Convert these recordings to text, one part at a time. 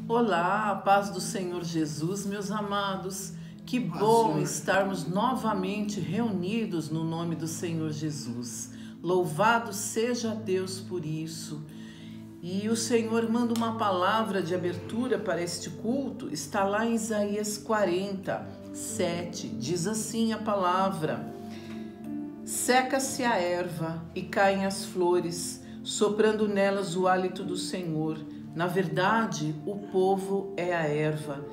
Olá, a paz do Senhor Jesus, meus amados. Que bom estarmos novamente reunidos no nome do Senhor Jesus. Louvado seja Deus por isso. E o Senhor manda uma palavra de abertura para este culto. Está lá em Isaías 47. Diz assim a palavra: seca-se a erva e caem as flores, soprando nelas o hálito do Senhor. Na verdade, o povo é a erva.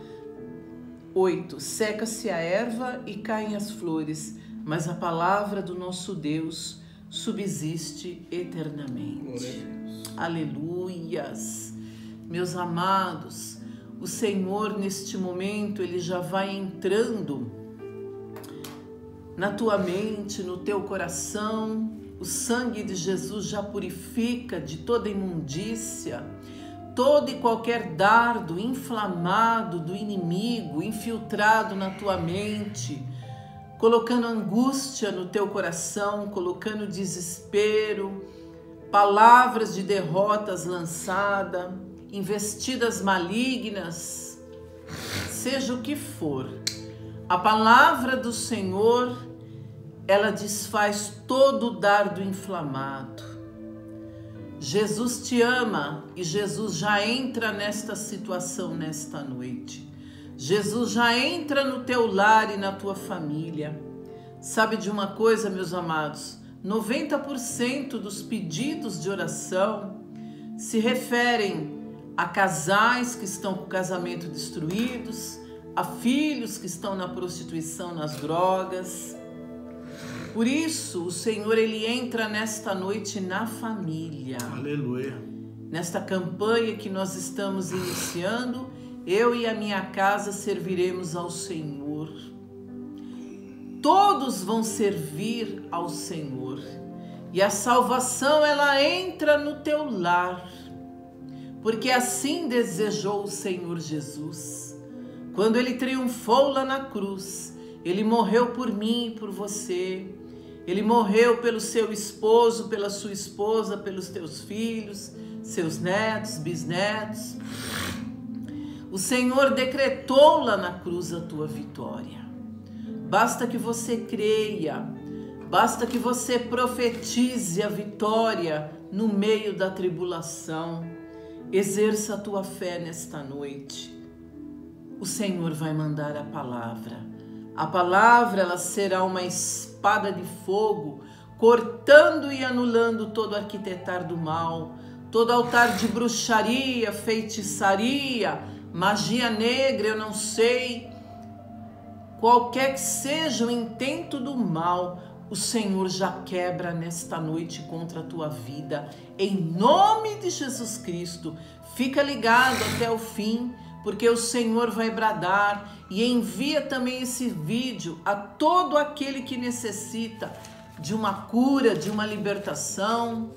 8. Seca-se a erva e caem as flores, mas a palavra do nosso Deus subsiste eternamente. Aleluias! Meus amados, o Senhor neste momento, Ele já vai entrando na tua mente, no teu coração. O sangue de Jesus já purifica de toda imundícia, todo e qualquer dardo inflamado do inimigo infiltrado na tua mente, colocando angústia no teu coração, colocando desespero, palavras de derrotas lançadas, investidas malignas, seja o que for. A palavra do Senhor, ela desfaz todo o dardo inflamado. Jesus te ama e Jesus já entra nesta situação nesta noite. Jesus já entra no teu lar e na tua família. Sabe de uma coisa, meus amados? 90% dos pedidos de oração se referem a casais que estão com o casamento destruídos, a filhos que estão na prostituição, nas drogas. Por isso, o Senhor, Ele entra nesta noite na família. Aleluia. Nesta campanha que nós estamos iniciando, eu e a minha casa serviremos ao Senhor. Todos vão servir ao Senhor. E a salvação, ela entra no teu lar. Porque assim desejou o Senhor Jesus. Quando Ele triunfou lá na cruz, Ele morreu por mim e por você. Ele morreu pelo seu esposo, pela sua esposa, pelos teus filhos, seus netos, bisnetos. O Senhor decretou lá na cruz a tua vitória. Basta que você creia, basta que você profetize a vitória no meio da tribulação. Exerça a tua fé nesta noite. O Senhor vai mandar a palavra. A palavra, ela será uma espada de fogo, cortando e anulando todo arquitetar do mal, todo altar de bruxaria, feitiçaria, magia negra, eu não sei. Qualquer que seja o intento do mal, o Senhor já quebra nesta noite contra a tua vida. Em nome de Jesus Cristo, fica ligado até o fim, porque o Senhor vai bradar, e envia também esse vídeo a todo aquele que necessita de uma cura, de uma libertação.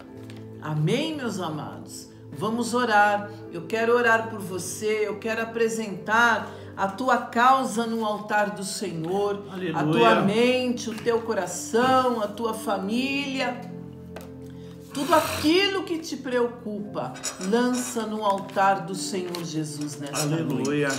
Amém, meus amados? Vamos orar. Eu quero orar por você, eu quero apresentar a tua causa no altar do Senhor. Aleluia. A tua mente, o teu coração, a tua família. Tudo aquilo que te preocupa, lança no altar do Senhor Jesus nesta noite.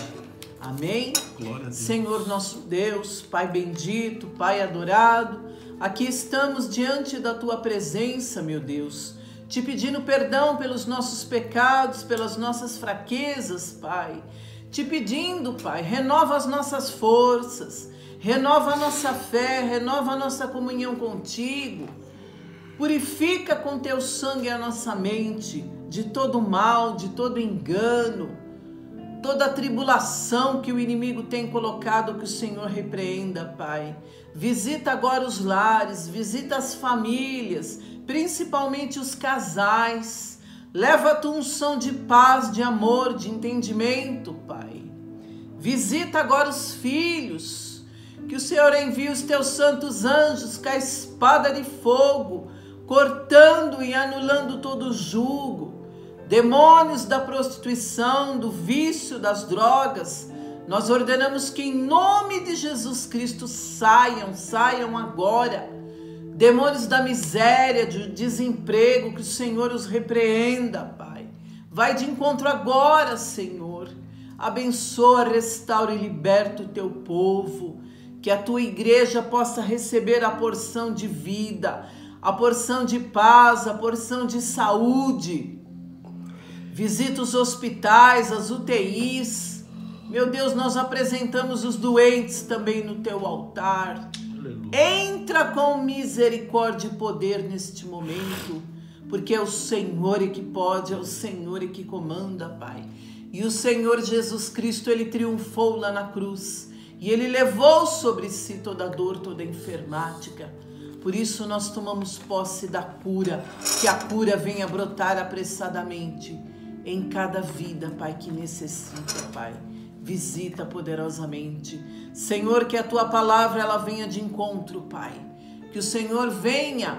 Amém? Glória a Deus. Senhor nosso Deus, Pai bendito, Pai adorado, aqui estamos diante da tua presença, meu Deus, te pedindo perdão pelos nossos pecados, pelas nossas fraquezas, Pai. Te pedindo, Pai, renova as nossas forças, renova a nossa fé, renova a nossa comunhão contigo. Purifica com teu sangue a nossa mente de todo mal, de todo engano, toda tribulação que o inimigo tem colocado, que o Senhor repreenda, Pai. Visita agora os lares, visita as famílias, principalmente os casais. Leva a tua unção de paz, de amor, de entendimento, Pai. Visita agora os filhos, que o Senhor envie os teus santos anjos com a espada de fogo, cortando e anulando todo jugo, demônios da prostituição, do vício, das drogas. Nós ordenamos que em nome de Jesus Cristo saiam agora. Demônios da miséria, do desemprego, que o Senhor os repreenda, Pai. Vai de encontro agora, Senhor. Abençoa, restaura e liberta o teu povo. Que a tua igreja possa receber a porção de vida, a porção de paz, a porção de saúde. Visita os hospitais, as UTIs. Meu Deus, nós apresentamos os doentes também no teu altar. Aleluia. Entra com misericórdia e poder neste momento, porque é o Senhor que pode, é o Senhor que comanda, Pai. E o Senhor Jesus Cristo, Ele triunfou lá na cruz. E Ele levou sobre si toda a dor, toda a enfermática. Por isso nós tomamos posse da cura, que a cura venha brotar apressadamente em cada vida, Pai, que necessita, Pai. Visita poderosamente. Senhor, que a Tua palavra ela venha de encontro, Pai. Que o Senhor venha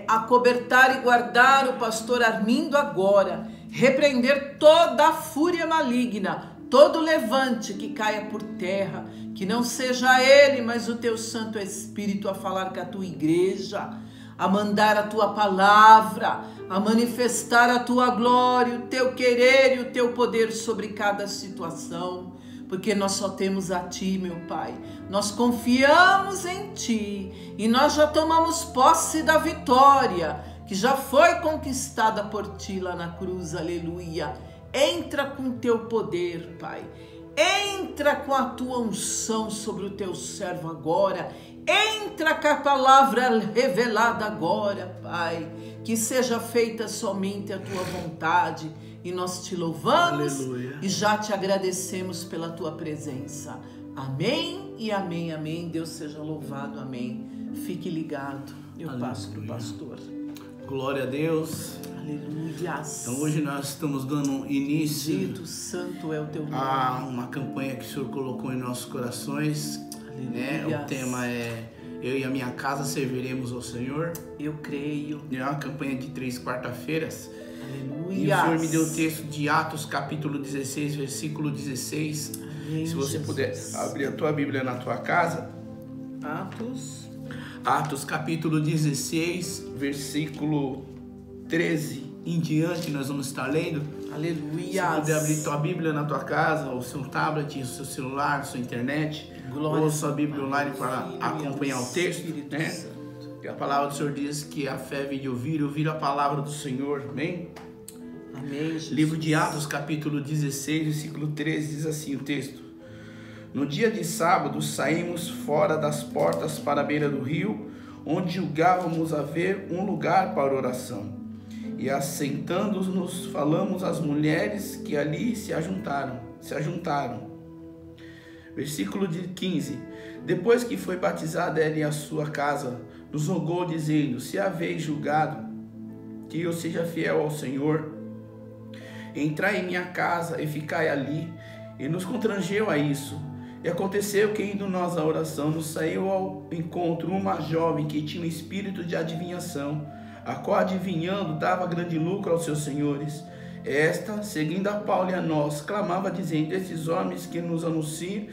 acobertar e guardar o pastor Armindo agora. Repreender toda a fúria maligna, todo levante que caia por terra, que não seja ele, mas o teu Santo Espírito a falar com a tua igreja, a mandar a tua palavra, a manifestar a tua glória, o teu querer e o teu poder sobre cada situação, porque nós só temos a ti, meu Pai. Nós confiamos em ti e nós já tomamos posse da vitória que já foi conquistada por ti lá na cruz, aleluia. Entra com teu poder, Pai. Entra com a tua unção sobre o teu servo agora. Entra com a palavra revelada agora, Pai. Que seja feita somente a tua vontade. E nós te louvamos, aleluia, e já te agradecemos pela tua presença. Amém e amém, amém. Deus seja louvado, amém. Fique ligado. Eu passo para o pastor. Glória a Deus. Aleluia. Então hoje nós estamos dando início Bendito, santo é o teu nome. A uma campanha que o Senhor colocou em nossos corações. Aleluia. O tema é Eu e a minha casa serviremos ao Senhor. Eu creio. É uma campanha de 3 quarta-feiras. Aleluia. E o Senhor me deu o texto de Atos capítulo 16, versículo 16. Amém, se você Jesus. Puder abrir a tua Bíblia na tua casa. Atos capítulo 16, versículo 13 em diante, nós vamos estar lendo. Aleluia. Se puder abrir tua Bíblia na tua casa, o seu tablet, o seu celular, a sua internet, glória, ou sua Bíblia online para acompanhar o texto, né? E a palavra do Senhor diz que a fé vem de ouvir a palavra do Senhor, amém? Amém, Jesus. Livro de Atos, capítulo 16, versículo 13, diz assim o texto. No dia de sábado, saímos fora das portas para a beira do rio, onde julgávamos haver um lugar para oração. E assentando-nos, falamos às mulheres que ali se ajuntaram. Versículo 15. Depois que foi batizada ela e a sua casa, nos rogou dizendo, se haveis julgado que eu seja fiel ao Senhor, entrai em minha casa e ficai ali. E nos constrangeu a isso. E aconteceu que, indo nós à oração, nos saiu ao encontro uma jovem que tinha um espírito de adivinhação, a qual, adivinhando, dava grande lucro aos seus senhores. Esta, seguindo a Paulo e a nós, clamava, dizendo, esses homens que nos anunciam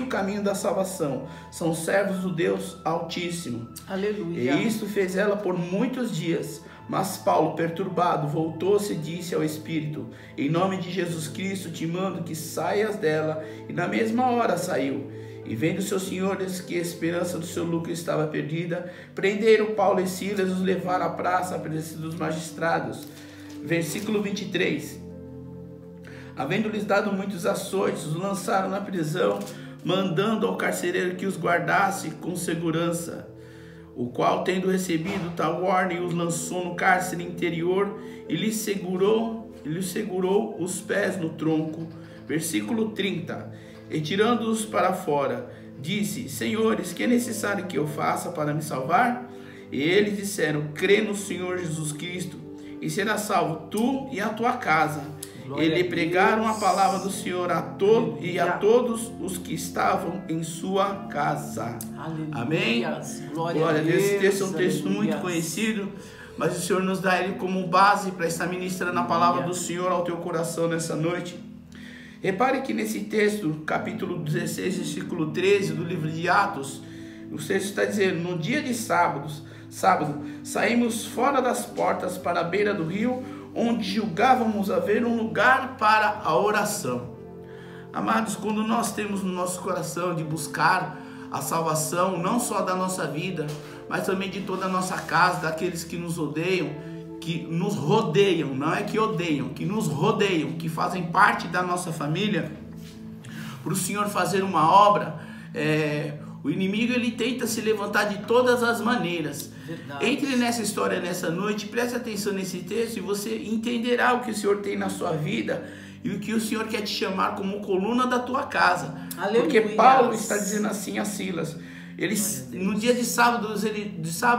o caminho da salvação, são servos do Deus Altíssimo. Aleluia. E isto fez ela por muitos dias. Mas Paulo, perturbado, voltou-se e disse ao Espírito, em nome de Jesus Cristo te mando que saias dela. E na mesma hora saiu. E vendo seus senhores que a esperança do seu lucro estava perdida, prenderam Paulo e Silas e os levaram à praça à presença dos magistrados. Versículo 23. Havendo-lhes dado muitos açoites, os lançaram na prisão, mandando ao carcereiro que os guardasse com segurança. O qual, tendo recebido tal ordem, os lançou no cárcere interior e lhe segurou os pés no tronco. Versículo 30. E tirando-os para fora, disse, senhores, que é necessário que eu faça para me salvar? E eles disseram, crê no Senhor Jesus Cristo, e será salvo tu e a tua casa. E lhe pregaram a palavra do Senhor a todos os que estavam em sua casa. Aleluia. Amém? Glória a Deus. Esse texto é um texto muito conhecido, mas o Senhor nos dá ele como base para estar ministrando a palavra do Senhor ao teu coração nessa noite. Repare que nesse texto, capítulo 16, versículo 13 do livro de Atos, o texto está dizendo, no dia de sábados, sábado, saímos fora das portas para a beira do rio, onde julgávamos haver um lugar para a oração. Amados, quando nós temos no nosso coração de buscar a salvação, não só da nossa vida, mas também de toda a nossa casa, daqueles que nos odeiam, que nos rodeiam, não é que odeiam, que nos rodeiam, que fazem parte da nossa família, para o Senhor fazer uma obra, o inimigo ele tenta se levantar de todas as maneiras. Verdade. Entre nessa história nessa noite, preste atenção nesse texto e você entenderá o que o Senhor tem na sua vida e o que o Senhor quer te chamar como coluna da tua casa. Aleluia. Porque Paulo está dizendo assim a Silas, eles no dia de sábado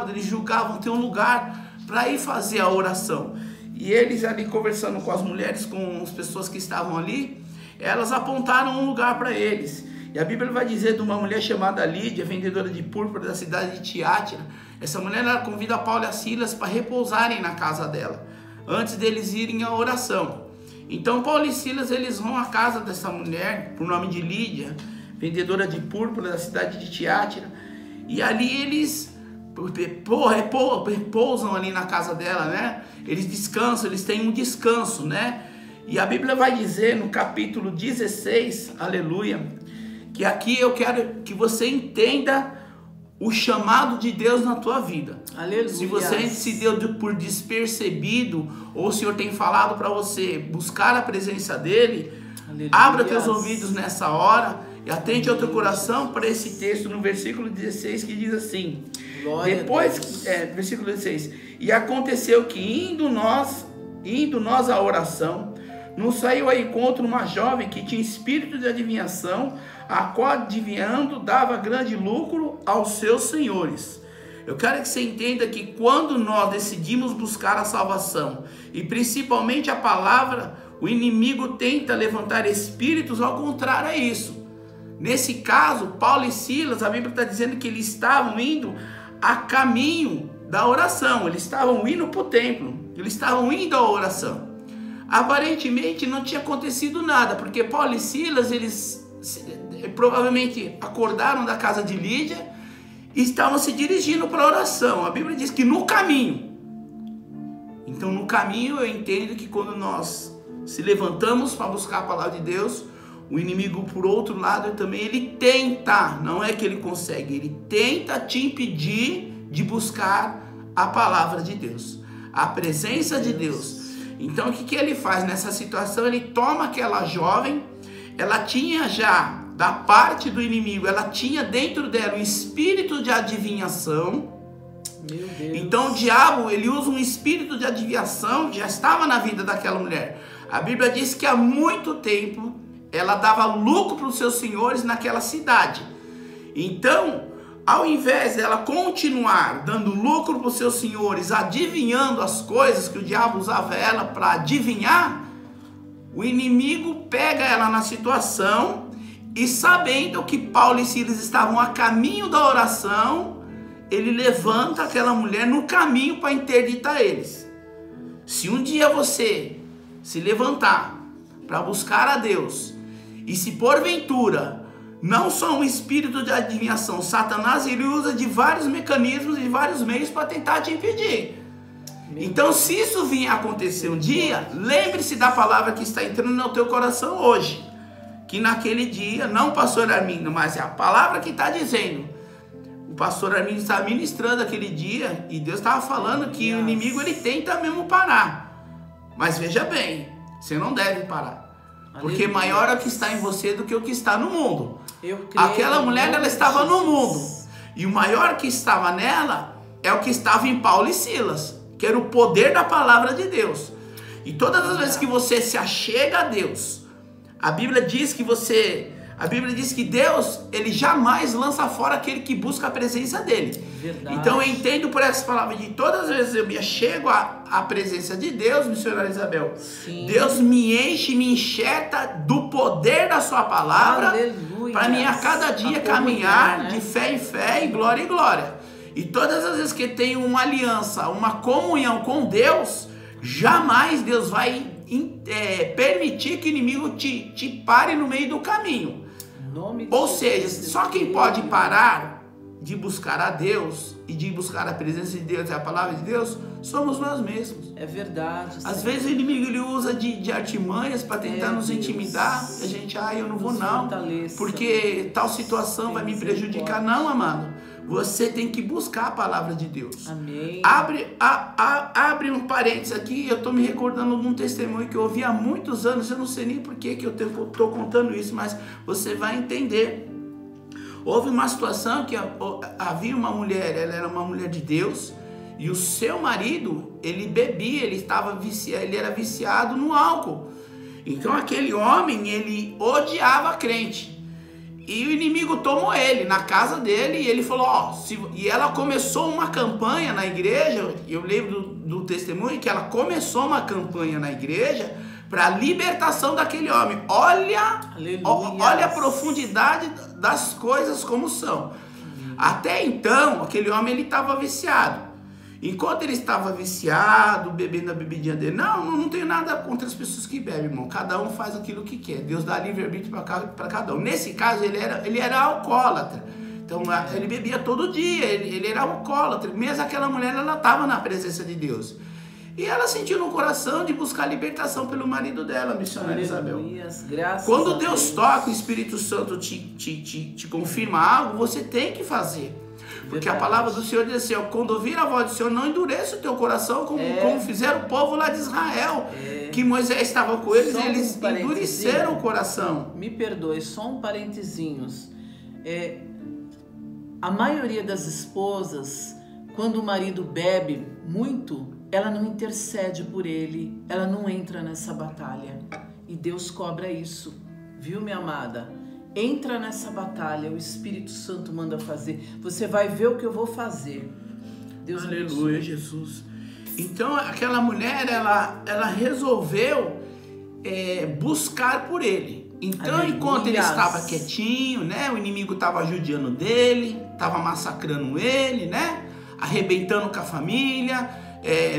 eles julgavam ter um lugar para ir fazer a oração. E eles ali conversando com as mulheres, com as pessoas que estavam ali, elas apontaram um lugar para eles. E a Bíblia vai dizer de uma mulher chamada Lídia, vendedora de púrpura da cidade de Tiátira. Essa mulher ela convida Paulo e a Silas para repousarem na casa dela, antes deles irem à oração. Então Paulo e Silas eles vão à casa dessa mulher, por nome de Lídia, vendedora de púrpura da cidade de Tiátira. E ali eles repousam ali na casa dela, né? Eles descansam, eles têm um descanso, né? E a Bíblia vai dizer no capítulo 16, aleluia, que aqui eu quero que você entenda o chamado de Deus na tua vida. Aleluia. Se você se deu por despercebido, ou o Senhor tem falado para você buscar a presença dele, aleluia, abra teus ouvidos nessa hora e atente ao teu coração para esse texto no versículo 16 que diz assim, versículo 16, e aconteceu que indo nós à oração, nos saiu ao encontro uma jovem que tinha espírito de adivinhação, a qual adivinhando dava grande lucro aos seus senhores. Eu quero que você entenda que quando nós decidimos buscar a salvação, e principalmente a palavra, o inimigo tenta levantar espíritos ao contrário a isso. Nesse caso, Paulo e Silas, a Bíblia está dizendo que eles estavam indo a caminho da oração, eles estavam indo para o templo, eles estavam indo à oração. Aparentemente não tinha acontecido nada, porque Paulo e Silas, eles provavelmente acordaram da casa de Lídia e estavam se dirigindo para a oração. A Bíblia diz que no caminho. Então no caminho eu entendo que quando nós se levantamos para buscar a palavra de Deus, o inimigo por outro lado também ele tenta, não é que ele consegue, ele tenta te impedir de buscar a palavra de Deus, a presença de Deus. Então o que ele faz nessa situação? Ele toma aquela jovem, ela tinha já da parte do inimigo, ela tinha dentro dela um espírito de adivinhação. Meu Deus. Então o diabo ele usa um espírito de adivinhação que já estava na vida daquela mulher. A Bíblia diz que há muito tempo ela dava lucro para os seus senhores naquela cidade. Então, ao invés dela continuar dando lucro para os seus senhores, adivinhando as coisas que o diabo usava ela para adivinhar, o inimigo pega ela na situação e, sabendo que Paulo e Silas estavam a caminho da oração, ele levanta aquela mulher no caminho para interditar eles. Se um dia você se levantar para buscar a Deus e se porventura não só um espírito de adivinhação, Satanás ele usa de vários mecanismos e vários meios para tentar te impedir. Então se isso vier a acontecer um dia, lembre-se da palavra que está entrando no teu coração hoje, que naquele dia, não o pastor Armindo, mas é a palavra que está dizendo. O pastor Armindo está ministrando aquele dia e Deus estava falando que o inimigo ele tenta mesmo parar, mas veja bem, você não deve parar. Porque maior é o que está em você do que o que está no mundo. Aquela mulher ela estava no mundo. E o maior que estava nela é o que estava em Paulo e Silas, que era o poder da palavra de Deus. E todas as vezes que você se achega a Deus, a Bíblia diz que Deus, ele jamais lança fora aquele que busca a presença dele. Verdade. Então eu entendo por essa palavra de todas as vezes eu me achego à presença de Deus, missionária Isabel. Sim. Deus me enche, me enxerta do poder da sua palavra para mim a cada dia caminhar, né? De fé em fé e glória em glória. E todas as vezes que tenho uma aliança, uma comunhão com Deus, jamais Deus vai permitir que o inimigo te pare no meio do caminho. Ou seja, só quem pode parar de buscar a Deus e de buscar a presença de Deus e a palavra de Deus, somos nós mesmos. É verdade. Às vezes o inimigo ele usa de artimanhas para tentar nos intimidar. E a gente, eu não vou não, porque tal situação vai me prejudicar. Não, amado. Você tem que buscar a palavra de Deus. Amém. Abre um parênteses aqui. Eu estou me recordando de um testemunho que eu ouvi há muitos anos. Eu não sei nem por que eu estou contando isso, mas você vai entender. Houve uma situação que havia uma mulher, ela era uma mulher de Deus, e o seu marido, ele bebia, ele era viciado no álcool. Então aquele homem, ele odiava a crente. E o inimigo tomou ele na casa dele e ele falou, e ela começou uma campanha na igreja. Eu lembro do testemunho que ela começou uma campanha na igreja para a libertação daquele homem. Olha a profundidade das coisas como são. Até então, aquele homem ele estava viciado. Enquanto ele estava viciado, bebendo a bebidinha dele, não tenho nada contra as pessoas que bebem, irmão. Cada um faz aquilo que quer. Deus dá livre-arbítrio para cada um. Nesse caso, ele era alcoólatra. Então, ele bebia todo dia, ele era alcoólatra. Mesmo aquela mulher, ela estava na presença de Deus. E ela sentiu no coração de buscar libertação pelo marido dela, missionária Isabel. Quando Deus toca, o Espírito Santo te confirma algo, você tem que fazer. Porque a palavra do Senhor diz assim, quando ouvir a voz do Senhor, não endureça o teu coração, como fizeram o povo lá de Israel, que Moisés estava com eles, e eles endureceram o coração. Me perdoe, só um parentezinhos. A maioria das esposas, quando o marido bebe muito, ela não intercede por ele, ela não entra nessa batalha. E Deus cobra isso, viu, minha amada? Entra nessa batalha, o Espírito Santo manda fazer. Você vai ver o que eu vou fazer. Deus aleluia, Jesus. Então, aquela mulher, ela resolveu buscar por ele. Então, aleluia. Enquanto ele estava quietinho, né? O inimigo estava judiando dele, estava massacrando ele, né? Arrebentando com a família.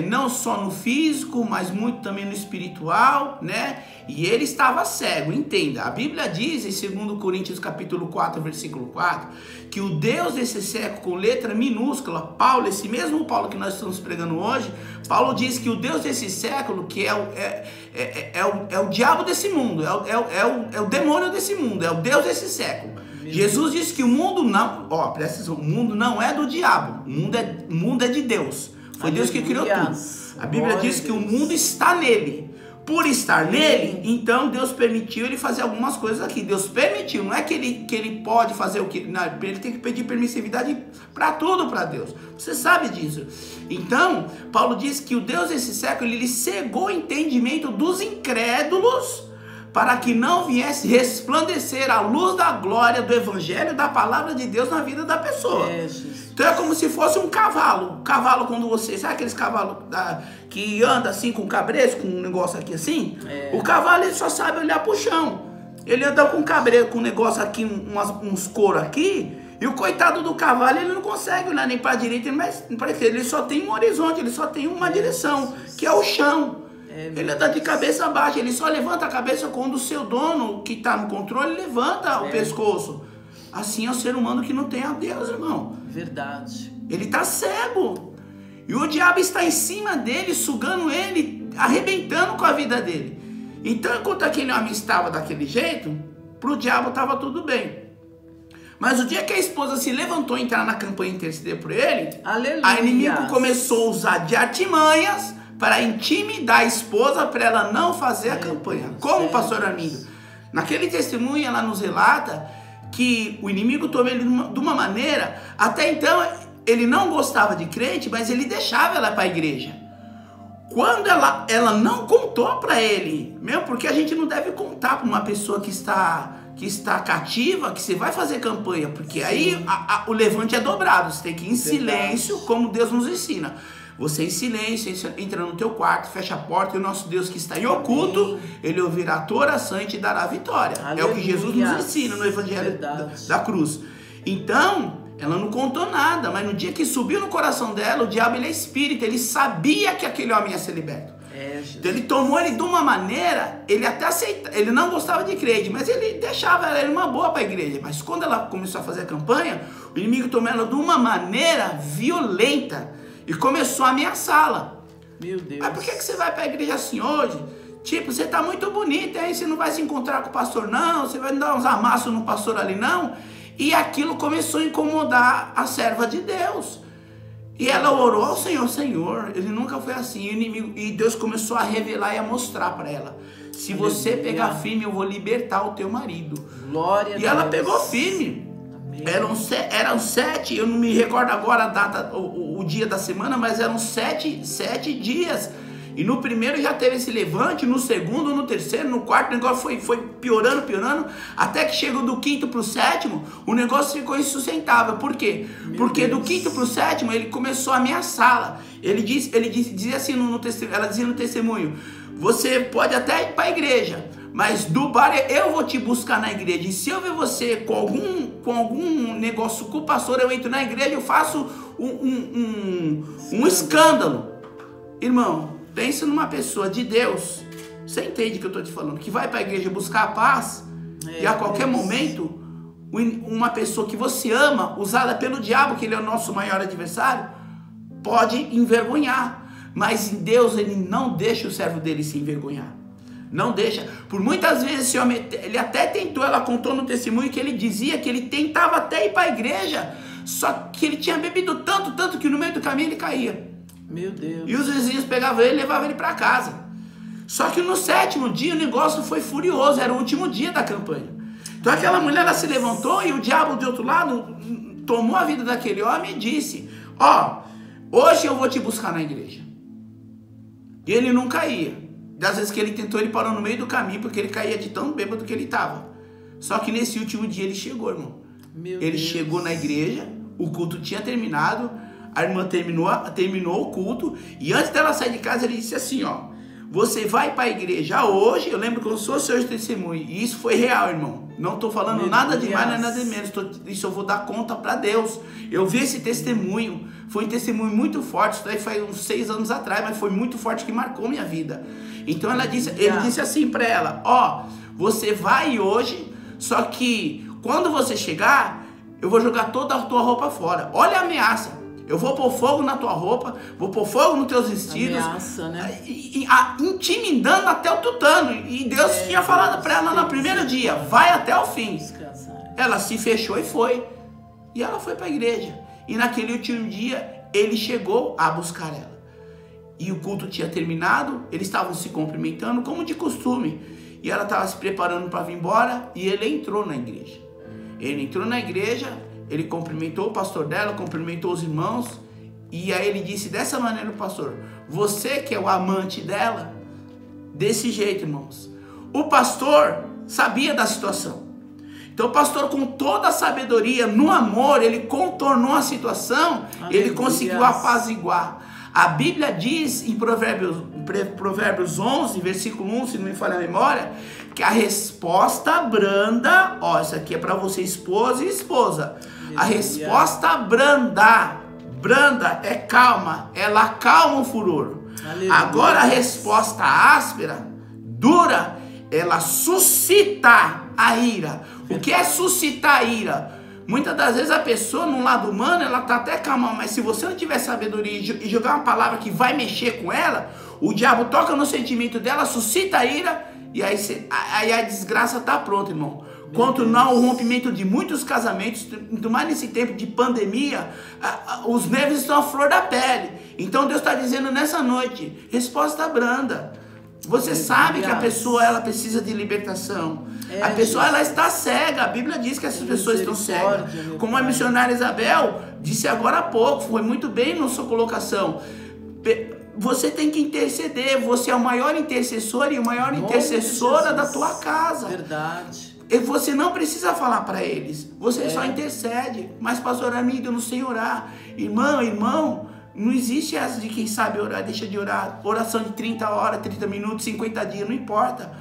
Não só no físico, mas muito também no espiritual, né? E ele estava cego, entenda. A Bíblia diz em 2 Coríntios capítulo 4, versículo 4, que o Deus desse século, com letra minúscula, Paulo, esse mesmo Paulo que nós estamos pregando hoje, Paulo diz que o Deus desse século, que é o diabo desse mundo, é o demônio desse mundo, é o Deus desse século. Jesus disse que o mundo não, presta atenção, o mundo não é do diabo, o mundo é de Deus. Foi Deus que criou tudo. A Bíblia diz que o mundo está nele. Por estar nele, então Deus permitiu ele fazer algumas coisas aqui. Deus permitiu, não é que ele pode fazer o que... Não, ele tem que pedir permissividade para tudo para Deus. Você sabe disso. Então, Paulo diz que o Deus desse século, ele cegou o entendimento dos incrédulos para que não viesse resplandecer a luz da glória do evangelho, da palavra de Deus na vida da pessoa. Então é como se fosse um cavalo. Cavalo, quando você... Sabe aqueles cavalos que anda assim com cabresto, com um negócio aqui assim? O cavalo, ele só sabe olhar pro chão. Ele anda com cabresto, com um negócio aqui, uns couro aqui. E o coitado do cavalo, ele não consegue olhar nem para a direita, mas ele só tem um horizonte, ele só tem uma direção, que é o chão. Ele anda de cabeça baixa, ele só levanta a cabeça quando o seu dono, que está no controle, levanta o pescoço. Assim é o ser humano que não tem a Deus, irmão. Verdade. Ele está cego. E o diabo está em cima dele, sugando ele, arrebentando com a vida dele. Então, enquanto aquele homem estava daquele jeito, para o diabo estava tudo bem. Mas o dia que a esposa se levantou e entrar na campanha e interceder por ele, a inimigo começou a usar de artimanhas para intimidar a esposa para ela não fazer a campanha. Como, pastor Armindo? Naquele testemunho ela nos relata que o inimigo tomou ele de uma maneira, até então ele não gostava de crente, mas ele deixava ela para a igreja. Quando ela não contou para ele, porque a gente não deve contar para uma pessoa que está cativa, que você vai fazer campanha, porque aí o levante é dobrado, você tem que ir em silêncio, como Deus nos ensina. Você em silêncio, entra no teu quarto, fecha a porta, e o nosso Deus que está em oculto, ele ouvirá a tua oração e te dará a vitória. Aleluia. É o que Jesus nos ensina no Evangelho da cruz. Então, ela não contou nada, mas no dia que subiu no coração dela, o diabo, ele é espírito, ele sabia que aquele homem ia ser liberto. Então ele tomou ele de uma maneira, ele até aceita, ele não gostava de crente, mas ele deixava ela uma boa para a igreja. Mas quando ela começou a fazer a campanha, o inimigo tomou ela de uma maneira violenta e começou a ameaçá-la. Meu Deus. Mas por que você vai para a igreja assim hoje? Tipo, você tá muito bonita, aí você não vai se encontrar com o pastor não, você vai dar uns amassos no pastor ali não. E aquilo começou a incomodar a serva de Deus. E ela orou ao Senhor, Senhor, ele nunca foi assim, o inimigo, e Deus começou a revelar e a mostrar para ela: se você pegar firme, eu vou libertar o teu marido. Glória a Deus. E ela pegou firme. Eram 7, eu não me recordo agora a data, o dia da semana, mas eram 7 dias. E no primeiro já teve esse levante, no segundo, no terceiro, no quarto, o negócio foi piorando, até que chegou do 5º para o 7º, o negócio ficou insustentável. Por quê? Porque do 5º para o 7º, ele começou a ameaçá-la. Dizia assim ela dizia no testemunho: você pode até ir para a igreja, mas do bar eu vou te buscar na igreja. E se eu ver você com algum negócio com o pastor, eu entro na igreja, eu faço um escândalo. Irmão, pensa numa pessoa de Deus, você entende o que eu estou te falando, que vai para a igreja buscar a paz, e a qualquer momento, uma pessoa que você ama, usada pelo diabo, que ele é o nosso maior adversário, pode envergonhar. Mas em Deus, ele não deixa o servo dele se envergonhar. Não deixa. Por muitas vezes esse homem, ele até tentou, ela contou no testemunho que ele dizia que ele tentava até ir para a igreja, só que ele tinha bebido tanto que no meio do caminho ele caía. Meu Deus. E os vizinhos pegavam ele e levavam ele para casa. Só que no 7º dia o negócio foi furioso, era o último dia da campanha. Então aquela mulher, ela se levantou e o diabo de outro lado tomou a vida daquele homem e disse: ó, hoje eu vou te buscar na igreja. E ele não caía. Das vezes que ele tentou, ele parou no meio do caminho, porque ele caía de tão bêbado que ele estava. Só que nesse último dia ele chegou, irmão. Ele chegou na igreja, o culto tinha terminado, a irmã terminou o culto, e antes dela sair de casa, ele disse assim, ó: você vai para a igreja hoje. Eu lembro que eu sou seu testemunho, e isso foi real, irmão. Não estou falando nada de mais, nem nada de menos. Isso eu vou dar conta para Deus. Eu vi esse testemunho, foi um testemunho muito forte. Isso daí foi uns 6 anos atrás, mas foi muito forte, que marcou minha vida. Então ele disse assim para ela: ó, você vai hoje, só que quando você chegar, eu vou jogar toda a tua roupa fora. Olha a ameaça. Eu vou pôr fogo na tua roupa, vou pôr fogo nos teus vestidos. Ameaça, né? Intimidando até o tutano. E Deus tinha falado para ela no primeiro dia: vai até o fim. Ela se fechou e foi. E ela foi para a igreja. E naquele último dia, ele chegou a buscar ela. E o culto tinha terminado, eles estavam se cumprimentando como de costume. E ela estava se preparando para vir embora, e ele entrou na igreja. Ele entrou na igreja, ele cumprimentou o pastor dela, cumprimentou os irmãos, e aí ele disse dessa maneira: o pastor, você que é o amante dela, desse jeito, irmãos. O pastor sabia da situação. Então o pastor, com toda a sabedoria, no amor, ele contornou a situação. Aleluia. Ele conseguiu apaziguar. A Bíblia diz em Provérbios 11, versículo 1, se não me falha a memória, que a resposta branda, ó, isso aqui é para você, esposa e esposa. A resposta branda é calma, ela acalma o furor. Aleluia. Agora a resposta áspera, dura, ela suscita a ira. O que é suscitar a ira? Muitas das vezes a pessoa, no lado humano, ela tá até calma, mas se você não tiver sabedoria e jogar uma palavra que vai mexer com ela, o diabo toca no sentimento dela, suscita a ira, e aí a desgraça tá pronta, irmão. Quanto não o rompimento de muitos casamentos, muito mais nesse tempo de pandemia, os nervos estão à flor da pele. Então Deus está dizendo nessa noite: resposta branda. Você sabe que a pessoa, ela precisa de libertação. A pessoa, ela está cega. A Bíblia diz que essas pessoas estão cegas. Como a missionária Isabel disse agora há pouco, foi muito bem na sua colocação. Você tem que interceder. Você é o maior intercessor e a maior intercessora da tua casa. Verdade. E você não precisa falar para eles. Você só intercede. Mas, pastor amigo, eu não sei orar. Irmão, não existe essa de quem sabe orar, deixa de orar. Oração de 30 horas, 30 minutos, 50 dias, não importa.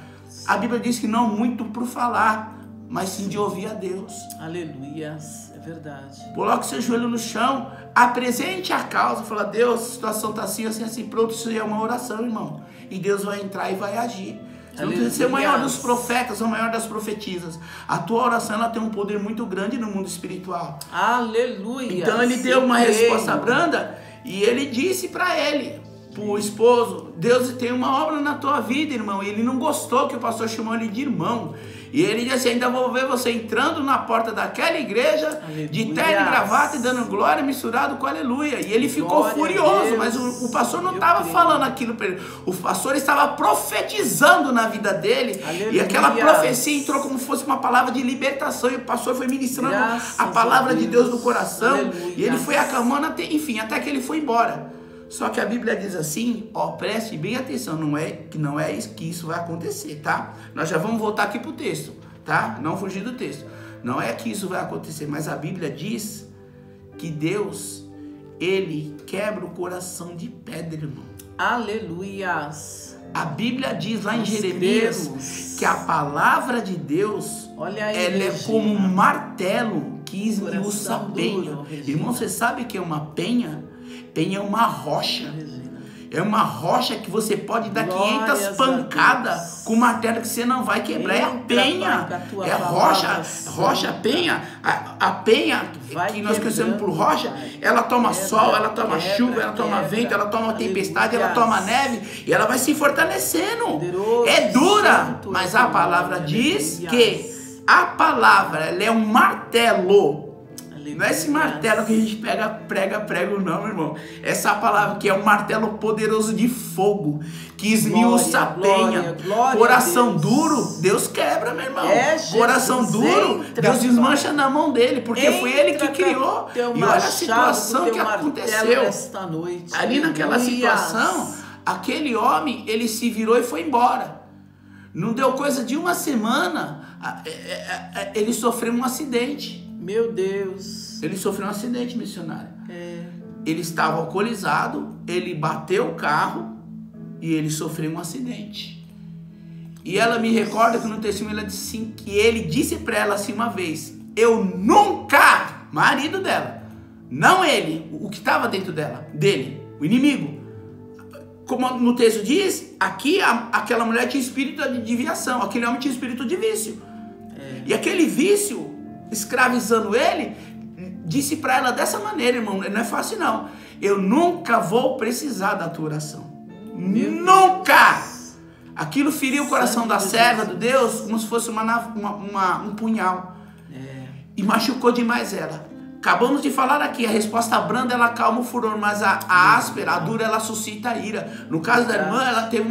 A Bíblia diz que não muito por falar, mas sim de ouvir a Deus. Aleluias, é verdade. Coloque seu joelho no chão, apresente a causa, fala: Deus, a situação está assim, assim, assim. Pronto, isso é uma oração, irmão. E Deus vai entrar e vai agir. Você não precisa ser o maior dos profetas, o maior das profetisas. A tua oração, ela tem um poder muito grande no mundo espiritual. Aleluia. Então ele deu uma resposta branda e ele disse para ele, pro esposo: Deus tem uma obra na tua vida, irmão. E ele não gostou que o pastor chamou ele de irmão. E ele disse assim: ainda vou ver você entrando na porta daquela igreja, aleluia, de terno e gravata e dando glória misturado com aleluia. E ele ficou furioso, mas o pastor não estava falando aquilo para ele. O pastor estava profetizando na vida dele. Aleluia. E aquela profecia entrou como se fosse uma palavra de libertação. E o pastor foi ministrando a palavra de Deus no coração. Aleluia. E ele foi acalmando, até que ele foi embora. Só que a Bíblia diz assim, ó, preste bem atenção, não é que isso vai acontecer, tá? Nós já vamos voltar aqui pro texto, tá? Não fugir do texto. Não é que isso vai acontecer, mas a Bíblia diz que Deus, ele quebra o coração de pedra, irmão. Aleluias. A Bíblia diz lá em Jeremias que a palavra de Deus, olha aí, ela é como um martelo que esmiuça a penha. Irmão, você sabe que é uma penha? Penha é uma rocha. É uma rocha que você pode dar 500 pancadas com martelo que você não vai quebrar. É a penha. É rocha, penha. A penha que nós conhecemos por rocha, ela toma sol, ela toma chuva, ela toma vento, ela toma tempestade, ela toma neve e ela vai se fortalecendo. É dura, mas a palavra diz que a palavra, ela é um martelo. Não é esse martelo que a gente prega não, meu irmão. Essa palavra que é um martelo poderoso de fogo, que esmiuça a penha. Coração duro, Deus quebra, meu irmão. Coração duro, Deus desmancha na mão dele, porque foi ele que criou. E olha a situação que aconteceu. Ali naquela situação, aquele homem, ele se virou e foi embora. Não deu coisa de uma semana, ele sofreu um acidente. Meu Deus. Ele sofreu um acidente, missionário. Ele estava alcoolizado, ele bateu o carro e ele sofreu um acidente. E ela me recorda que no testemunho ela disse assim, que ele disse para ela assim uma vez: eu nunca, marido dela, não ele, o que estava dentro dele, o inimigo. Como no texto diz, aqui aquela mulher tinha espírito de desviação, aquele homem tinha espírito de vício. E aquele vício, escravizando ele, disse para ela dessa maneira: irmão, não é fácil não, eu nunca vou precisar da tua oração. Nunca! Aquilo feriu o coração da serva do Deus como se fosse um punhal. E machucou demais ela. Acabamos de falar aqui, a resposta branda ela acalma o furor, mas a áspera, a dura, ela suscita a ira. No caso da irmã, ela teve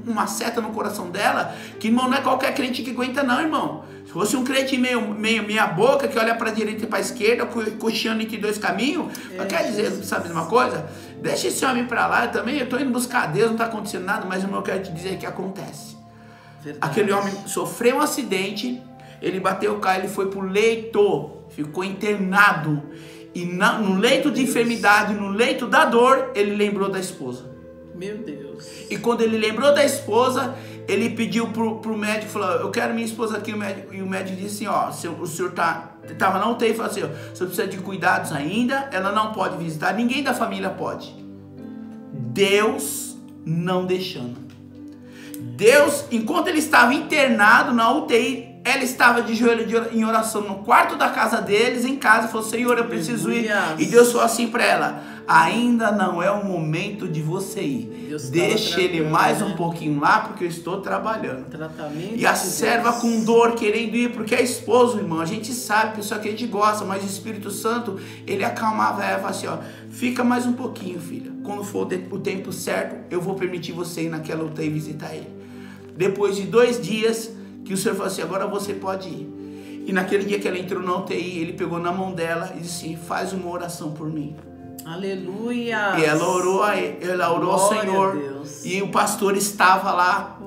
uma seta no coração dela, que, irmão, não é qualquer crente que aguenta não, irmão. Se fosse um crente meio meia boca, que olha para a direita e para a esquerda, coxeando entre dois caminhos, quer dizer, sabe uma coisa? Deixa esse homem para lá, eu estou indo buscar a Deus, não está acontecendo nada, mas irmão, eu quero te dizer que acontece. Verdade. Aquele homem sofreu um acidente, ele bateu o carro, ele foi pro leito, ficou internado. E no leito de enfermidade, no leito da dor, ele lembrou da esposa. Meu Deus. E quando ele lembrou da esposa, ele pediu pro médico, falou: eu quero minha esposa aqui. E o médico disse assim: ó, o senhor tava na UTI, falou assim: ó, o senhor precisa de cuidados ainda, ela não pode visitar, ninguém da família pode. Deus não deixando. Deus, enquanto ele estava internado na UTI, ela estava de joelho em oração no quarto da casa deles, em casa, falou: Senhor, eu preciso ir. E Deus falou assim para ela: ainda não é o momento de você ir. Deixa ele mais um pouquinho lá, porque eu estou trabalhando. E a serva com dor, querendo ir, porque é esposo, irmão. A gente sabe, pessoal, que a gente gosta, mas o Espírito Santo, ele acalmava ela e falava assim: ó, fica mais um pouquinho, filha. Quando for o tempo certo, eu vou permitir você ir naquela UTI visitar ele. Depois de 2 dias, que o Senhor falou assim: agora você pode ir. E naquele dia que ela entrou na UTI, ele pegou na mão dela e disse assim: faz uma oração por mim. Aleluia. E ela orou ao Senhor. E o pastor estava lá,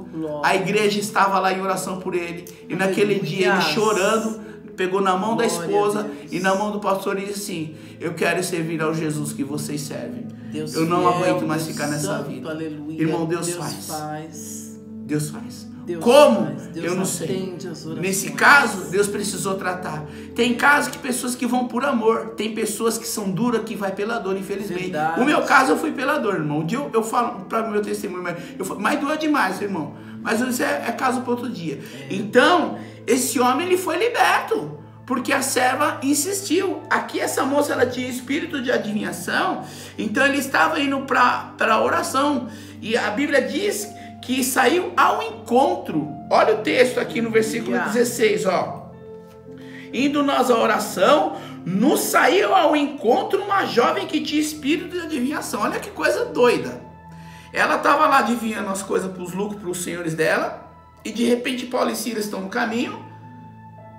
a igreja estava lá em oração por ele. E naquele dia ele chorando, pegou na mão da esposa e na mão do pastor e disse assim: eu quero servir ao Jesus que vocês servem. Eu não aguento mais ficar nessa vida. Aleluia. Irmão, Deus faz. Deus faz. Deus Como? faz. Deus Eu não sei. atende as orações. Nesse caso, Deus precisou tratar. Tem casos que pessoas que vão por amor. Tem pessoas que são duras, que vai pela dor, infelizmente. Verdade. O meu caso, eu fui pela dor, irmão. Um dia eu falo para o meu testemunho, mas doa demais, irmão. Mas isso é caso para outro dia. Então, esse homem, ele foi liberto. Porque a serva insistiu. Aqui essa moça, ela tinha espírito de adivinhação. Então ele estava indo para a oração. E a Bíblia diz que saiu ao encontro. Olha o texto aqui no versículo 16, ó. Indo nós à oração, nos saiu ao encontro uma jovem que tinha espírito de adivinhação. Olha que coisa doida. Ela estava lá adivinhando as coisas para os lucros, para os senhores dela. E de repente Paulo e Silas estão no caminho.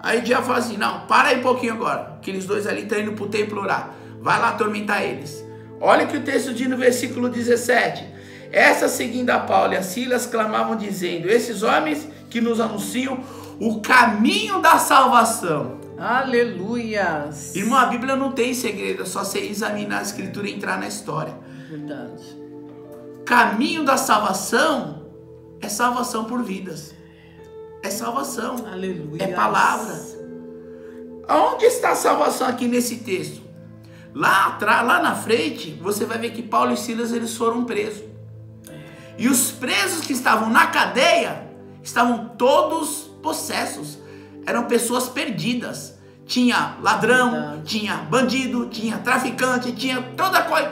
Aí o diabo fala assim, não, para aí um pouquinho agora. Aqueles dois ali estão indo para o templo orar. Vai lá atormentar eles. Olha que o texto diz no versículo 17. Essa seguindo a Paulo e a Silas clamavam dizendo, esses homens que nos anunciam o caminho da salvação. Aleluias. Irmão, a Bíblia não tem segredo, é só você examinar a escritura e entrar na história. Verdade. Caminho da salvação é salvação por vidas. É salvação. Aleluia. É palavra. Aonde está a salvação aqui nesse texto? Lá atrás, lá na frente, você vai ver que Paulo e Silas, eles foram presos. E os presos que estavam na cadeia estavam todos possessos. Eram pessoas perdidas. Tinha ladrão, tinha bandido, tinha traficante, tinha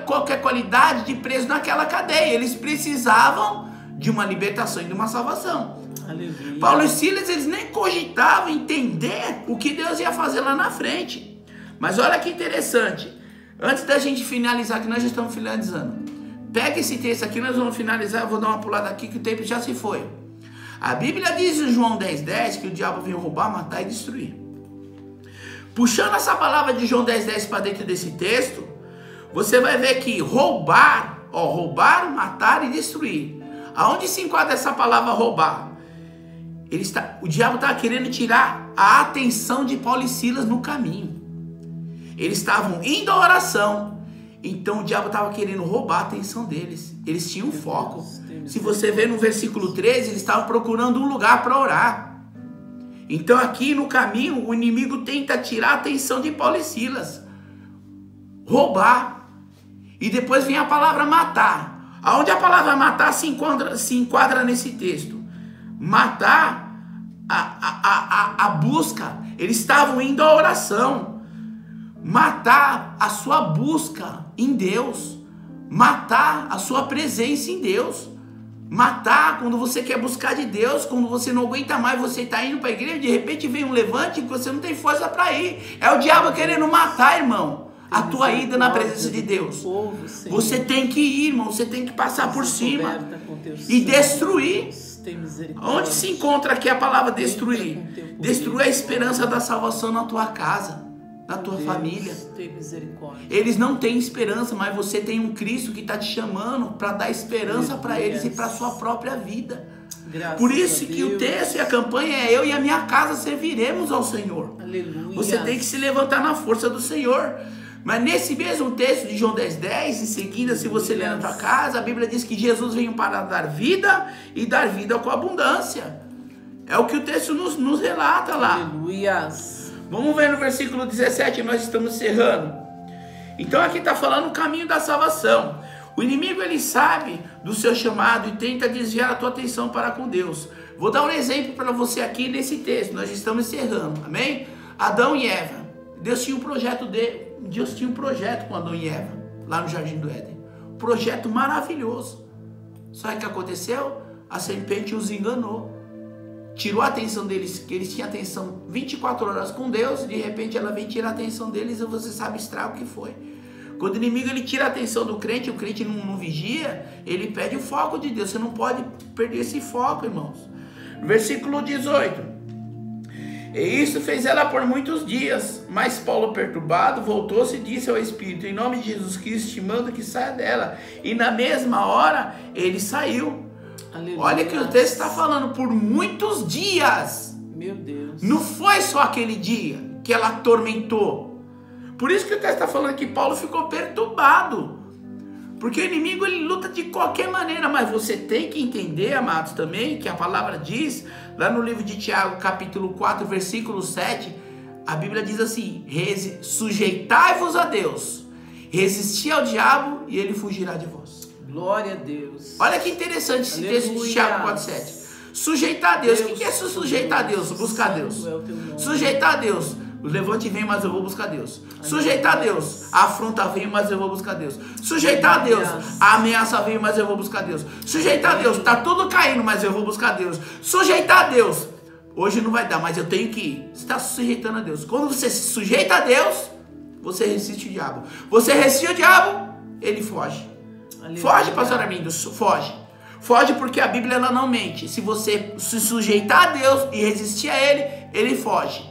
qualquer qualidade de preso naquela cadeia. Eles precisavam de uma libertação e de uma salvação. Aleluia. Paulo e Silas, eles nem cogitavam entender o que Deus ia fazer lá na frente. Mas olha que interessante. Antes da gente finalizar, que nós já estamos finalizando. Pega esse texto aqui, nós vamos finalizar. Eu vou dar uma pulada aqui que o tempo já se foi. A Bíblia diz em João 10:10 que o diabo veio roubar, matar e destruir. Puxando essa palavra de João 10:10 para dentro desse texto, você vai ver que roubar, roubar, matar e destruir. Aonde se enquadra essa palavra roubar? O diabo estava querendo tirar a atenção de Paulo e Silas no caminho. Eles estavam indo à oração. Então o diabo estava querendo roubar a atenção deles. Eles tinham foco. Se você ver no versículo 13, eles estavam procurando um lugar para orar. Então aqui no caminho, o inimigo tenta tirar a atenção de Paulo e Silas. Roubar. E depois vem a palavra matar. Aonde a palavra matar se enquadra nesse texto? Matar, a busca. Eles estavam indo à oração. Matar a sua busca em Deus. Matar a sua presença em Deus. Matar quando você quer buscar de Deus, quando você não aguenta mais, você está indo para a igreja, de repente vem um levante que você não tem força para ir. É o diabo querendo matar, irmão, a tua ida na presença de Deus. Você tem que ir, irmão, você tem que passar por cima e destruir. Onde se encontra aqui a palavra destruir? Destruir a esperança da salvação na tua casa, na tua família. Eles não têm esperança, mas você tem um Cristo que está te chamando para dar esperança para eles e para a sua própria vida. Por isso que o texto e a campanha é: eu e a minha casa serviremos ao Senhor. Aleluia. Você tem que se levantar na força do Senhor. Mas nesse mesmo texto de João 10:10, em seguida, se você ler na tua casa, a Bíblia diz que Jesus veio para dar vida e dar vida com abundância. É o que o texto nos relata lá. Aleluia. Vamos ver no versículo 17, nós estamos encerrando. Então aqui está falando o caminho da salvação. O inimigo, ele sabe do seu chamado e tenta desviar a tua atenção para com Deus. Vou dar um exemplo para você aqui nesse texto, nós estamos encerrando, amém? Adão e Eva. Deus tinha um projeto com Adão e Eva, lá no Jardim do Éden. Um projeto maravilhoso. Sabe o que aconteceu? A serpente os enganou. Tirou a atenção deles, que eles tinham atenção 24 horas com Deus, e de repente ela vem tirar a atenção deles e você sabe o estrago que foi. Quando o inimigo ele tira a atenção do crente, o crente não vigia, ele perde o foco de Deus. Você não pode perder esse foco, irmãos. Versículo 18. E isso fez ela por muitos dias, mas Paulo, perturbado, voltou-se e disse ao Espírito: em nome de Jesus Cristo te mando que saia dela. E na mesma hora ele saiu. Aleluia. Olha que o texto está falando, por muitos dias. Meu Deus. Não foi só aquele dia que ela atormentou. Por isso que o texto está falando que Paulo ficou perturbado. Porque o inimigo ele luta de qualquer maneira, mas você tem que entender, amados, também, que a palavra diz, lá no livro de Tiago, capítulo 4, versículo 7, a Bíblia diz assim: sujeitai-vos a Deus, resisti ao diabo e ele fugirá de vós. Glória a Deus. Olha que interessante esse Aleluia. texto de Tiago 4, 7. Sujeitar a Deus. O que é sujeitar a Deus? Buscar Deus. Sujeitar a Deus. O levante vem, mas eu vou buscar Deus. Sujeitar a Deus. A afronta vem, mas eu vou buscar Deus. Sujeitar a Deus. A ameaça vem, mas eu vou buscar Deus. Sujeitar a Deus. Tá tudo caindo, mas eu vou buscar Deus. Sujeitar a Deus. Hoje não vai dar, mas eu tenho que ir. Você está se sujeitando a Deus. Quando você se sujeita a Deus, você resiste o diabo. Você resiste o diabo, ele foge. Aleluia. Foge, pastor Armindo, foge. Foge porque a Bíblia ela não mente. Se você se sujeitar a Deus e resistir a ele, ele foge.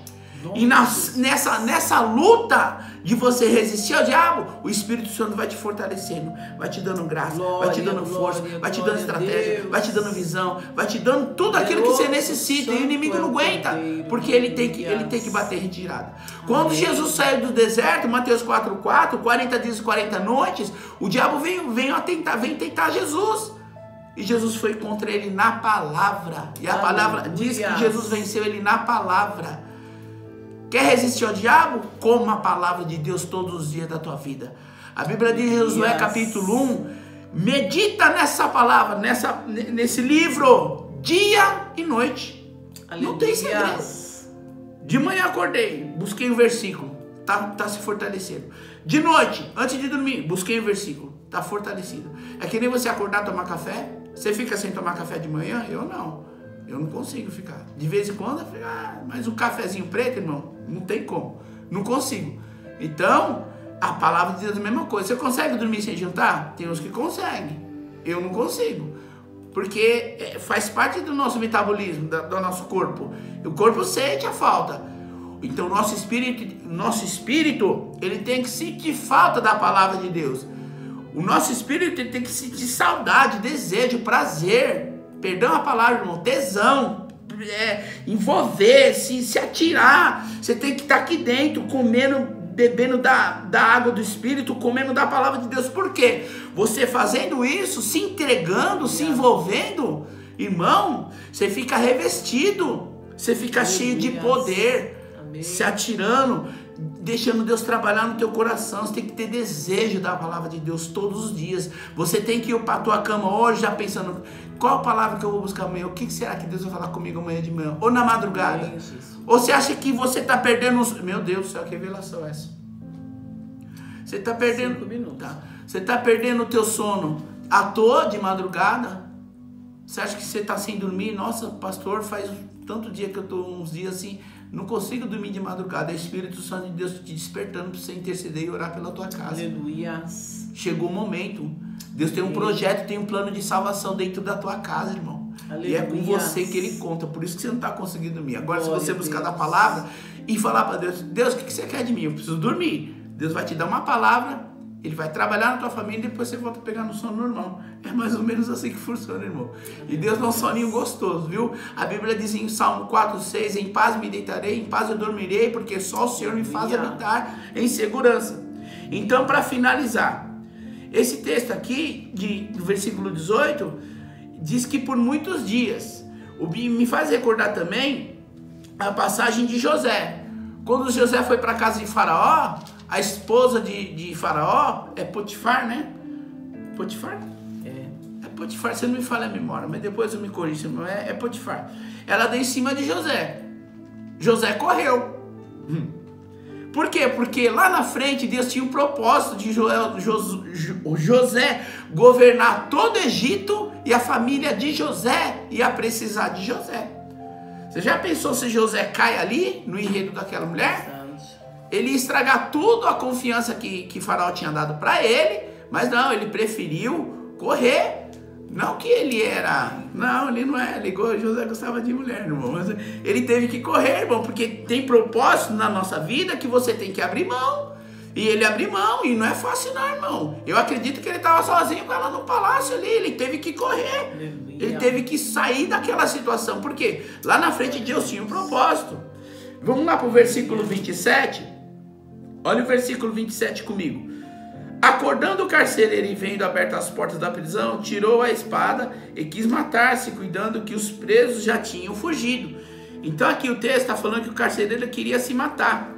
E nessa luta de você resistir ao diabo, o Espírito Santo vai te fortalecendo, vai te dando graça, vai te dando força, vai te dando estratégia, vai te dando visão, vai te dando tudo aquilo que você necessita. E o inimigo não aguenta, porque ele tem que bater retirada. Quando Jesus saiu do deserto, Mateus 4:4, 40 dias e 40 noites, o diabo veio tentar Jesus. E Jesus foi contra ele na palavra. E a palavra diz que Jesus venceu ele na palavra. Quer resistir ao diabo? Coma a palavra de Deus todos os dias da tua vida. A Bíblia diz em Josué capítulo 1, medita nessa palavra, nesse livro, dia e noite. Aleluia. Não tem segredo. De manhã acordei, busquei um versículo, tá se fortalecendo. De noite, antes de dormir, busquei um versículo, tá fortalecido. É que nem você acordar, tomar café. Você fica sem tomar café de manhã? Eu não. Eu não consigo ficar. De vez em quando eu fico, mas um cafezinho preto, irmão, não tem como. Não consigo. Então, a palavra de Deus é a mesma coisa. Você consegue dormir sem jantar? Tem uns que conseguem. Eu não consigo. Porque faz parte do nosso metabolismo, do nosso corpo. O corpo sente a falta. Então, nosso espírito, ele tem que sentir falta da palavra de Deus. O nosso espírito tem que sentir saudade, desejo, prazer. Perdão a palavra, irmão, tesão, envolver, se atirar. Você tem que estar aqui dentro, comendo, bebendo da água do Espírito, comendo da palavra de Deus. Por quê? Você fazendo isso, se entregando, se envolvendo, irmão, você fica revestido, você fica cheio de poder, se atirando, deixando Deus trabalhar no teu coração. Você tem que ter desejo da palavra de Deus todos os dias. Você tem que ir para a tua cama hoje já pensando, qual a palavra que eu vou buscar amanhã? O que será que Deus vai falar comigo amanhã de manhã? Ou na madrugada? Ou você acha que você está perdendo Meu Deus do céu, que revelação é essa? Você está perdendo 5 minutos. Tá. Você está perdendo o teu sono à toa de madrugada? Você acha que você está sem dormir? Nossa, pastor, faz tanto dia que eu estou uns dias assim, não consigo dormir de madrugada. É o Espírito Santo de Deus te despertando para você interceder e orar pela tua casa. Aleluia. Chegou o momento. Deus tem um projeto, tem um plano de salvação dentro da tua casa, irmão. Aleluia. E é com você que ele conta. Por isso que você não está conseguindo dormir. Agora, se você buscar da palavra e falar para Deus, Deus, o que você quer de mim? Eu preciso dormir. Deus vai te dar uma palavra, ele vai trabalhar na tua família e depois você volta a pegar no sono normal. É mais ou menos assim que funciona, irmão. E Deus dá um soninho gostoso, viu? A Bíblia diz em Salmo 4:6, em paz me deitarei, em paz eu dormirei, porque só o Senhor me faz habitar em segurança. Então, para finalizar, esse texto aqui, do versículo 18, diz que por muitos dias, me faz recordar também a passagem de José. Quando José foi para a casa de Faraó, a esposa de Faraó é Potifar, né? Potifar? É Potifar, você não me fala a memória, mas depois eu me corrijo, é Potifar. Ela deu em cima de José. José correu. Por quê? Porque lá na frente Deus tinha um propósito de José governar todo o Egito e a família de José ia precisar de José. Você já pensou se José cai ali no enredo daquela mulher? Ele ia estragar tudo a confiança que Faraó tinha dado para ele, mas não, ele preferiu correr. Não que ele era... Não, ele não é. José gostava de mulher, irmão. Mas ele teve que correr, irmão, porque tem propósito na nossa vida que você tem que abrir mão. E ele abriu mão, e não é fácil não, irmão. Eu acredito que ele estava sozinho com ela no palácio ali, ele teve que correr. Ele teve que sair daquela situação, porque lá na frente Deus tinha um propósito. Vamos lá para o versículo 27. Olha o versículo 27 comigo. Acordando o carcereiro e vendo abertas as portas da prisão, tirou a espada e quis matar-se, cuidando que os presos já tinham fugido. Então aqui o texto está falando que o carcereiro queria se matar.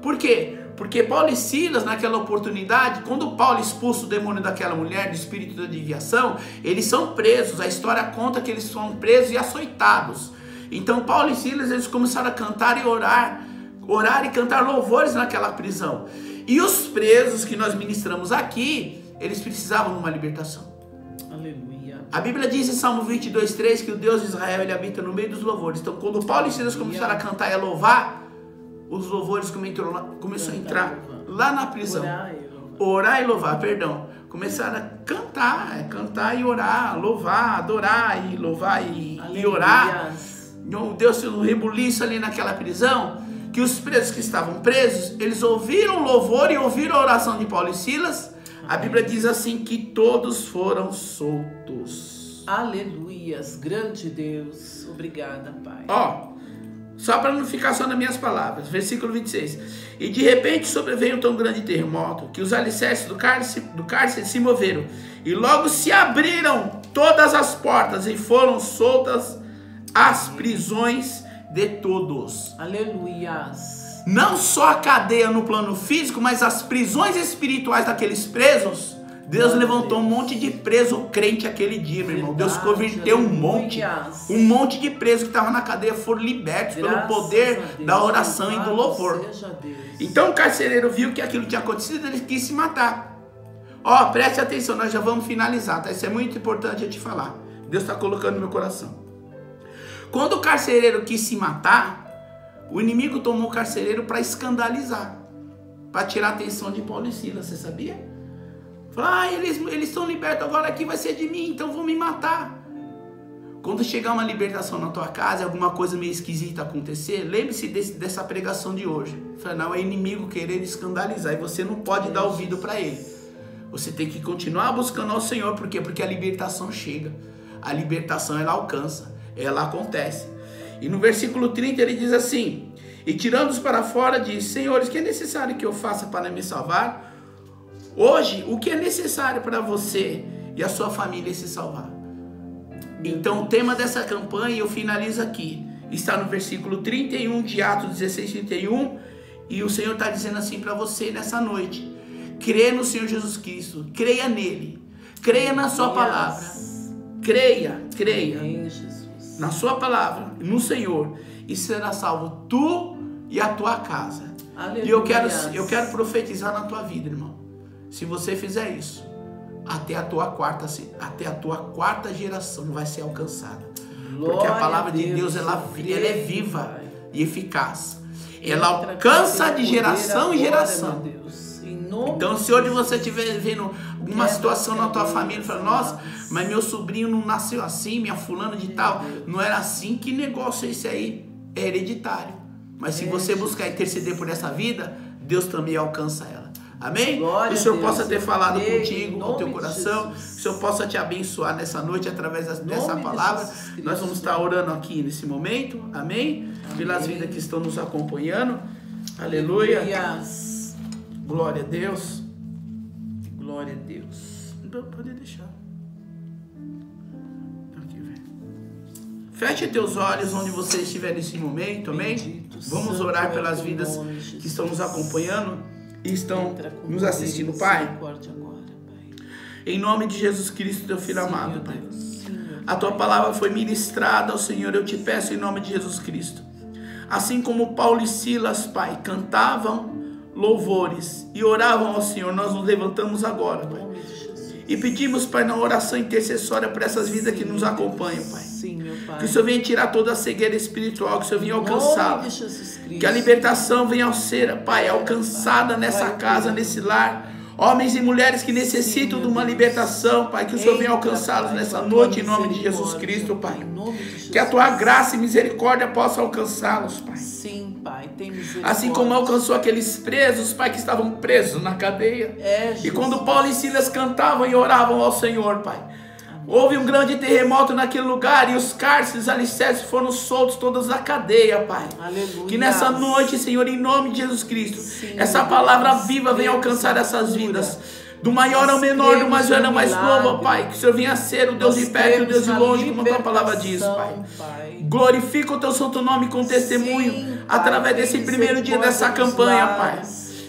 Por quê? Porque Paulo e Silas, naquela oportunidade, quando Paulo expulsa o demônio daquela mulher, do espírito da desviação, eles são presos. A história conta que eles são presos e açoitados. Então Paulo e Silas, eles começaram a cantar e orar e cantar louvores naquela prisão. E os presos que nós ministramos aqui, eles precisavam de uma libertação. Aleluia. A Bíblia diz em Salmo 22:3 que o Deus de Israel, ele habita no meio dos louvores. Então quando Paulo e Silas começaram a cantar e a louvar, os louvores começaram a entrar lá na prisão. Orar e louvar, perdão. Começaram a cantar e orar, louvar, adorar e louvar e orar. Deus fez um rebuliço ali naquela prisão, que os presos que estavam presos, eles ouviram o louvor e ouviram a oração de Paulo e Silas. A Bíblia diz assim que todos foram soltos. Aleluias, grande Deus. Obrigada, Pai. Só para não ficar só nas minhas palavras, versículo 26. E de repente sobreveio um tão grande terremoto que os alicerces do cárcere se moveram e logo se abriram todas as portas e foram soltas as prisões de todos. Aleluias. Não só a cadeia no plano físico, mas as prisões espirituais daqueles presos. Deus levantou um monte de preso crente aquele dia, meu irmão. Deus converteu um monte de presos que estavam na cadeia foram libertos pelo poder da oração e do louvor. Então o carcereiro viu que aquilo tinha acontecido, ele quis se matar. Preste atenção, nós já vamos finalizar, tá? Isso é muito importante eu te falar. Deus está colocando no meu coração. Quando o carcereiro quis se matar, o inimigo tomou o carcereiro para escandalizar, para tirar a atenção de Paulo e Silas, você sabia? Falou, eles estão libertos, agora aqui vai ser de mim, então vão me matar. Quando chegar uma libertação na tua casa, alguma coisa meio esquisita acontecer, lembre-se dessa pregação de hoje. Fala, não, é inimigo querendo escandalizar e você não pode dar ouvido para ele. Você tem que continuar buscando ao Senhor, por quê? Porque a libertação chega, a libertação ela alcança. Ela acontece. E no versículo 30 ele diz assim: e tirando-os para fora, diz: Senhores, o que é necessário que eu faça para me salvar? Hoje, o que é necessário para você e a sua família se salvar? Então o tema dessa campanha, eu finalizo aqui, está no versículo 31 de Atos 16:31, e o Senhor está dizendo assim para você nessa noite: crê no Senhor Jesus Cristo, creia nele, creia na sua palavra, creia na sua palavra, no Senhor, e será salvo tu e a tua casa. Aleluia. E eu quero profetizar na tua vida, irmão. Se você fizer isso, até a tua quarta geração vai ser alcançada. Glória, porque a palavra de Deus ela é viva e eficaz. Ela alcança de geração em geração. Então, se hoje você estiver vendo alguma situação na tua família, fala, nossa, mas meu sobrinho não nasceu assim, minha fulana de tal, não era assim, que negócio é esse aí? É hereditário. Mas se você buscar interceder por essa vida, Deus também alcança ela. Amém? Que o Senhor possa ter falado contigo, no teu coração, que o Senhor possa te abençoar nessa noite através dessa palavra. Nós vamos estar orando aqui nesse momento, amém? Pelas vidas que estão nos acompanhando. Aleluia. Glória a Deus. Glória a Deus. Pode deixar. Aqui, velho. Feche teus olhos onde você estiver nesse momento, amém? Vamos orar pelas vidas que estão nos acompanhando e estão nos assistindo, Pai. Em nome de Jesus Cristo, teu Filho amado, Pai. A tua palavra foi ministrada ao Senhor, eu te peço em nome de Jesus Cristo. Assim como Paulo e Silas, Pai, cantavam louvores e oravam ao Senhor, nós nos levantamos agora, Pai, e pedimos, Pai, na oração intercessória para essas vidas que nos acompanham, Pai. Sim, meu Pai. Que o Senhor venha tirar toda a cegueira espiritual, que o Senhor venha alcançá-la, que a libertação venha ser, Pai, alcançada nessa casa, nesse lar. Homens e mulheres que necessitam de uma libertação, Pai, que o Senhor venha alcançá-los nessa noite, em nome de Jesus Cristo, Pai. Que a tua graça e misericórdia possa alcançá-los, Pai. Sim, Pai, tem misericórdia. Assim como alcançou aqueles presos, Pai, que estavam presos na cadeia. E quando Paulo e Silas cantavam e oravam ao Senhor, Pai, houve um grande terremoto naquele lugar e os cárceres, alicerces foram soltos todos da cadeia, Pai. Aleluia. Que nessa noite, Senhor, em nome de Jesus Cristo, essa palavra viva venha alcançar essas vidas. do maior ao menor, do mais velho ao mais novo, Pai. Que o Senhor venha ser o Deus de perto e o Deus de longe, como a tua palavra diz, Pai. Glorifica o teu santo nome com testemunho através desse primeiro dia dessa campanha, Pai.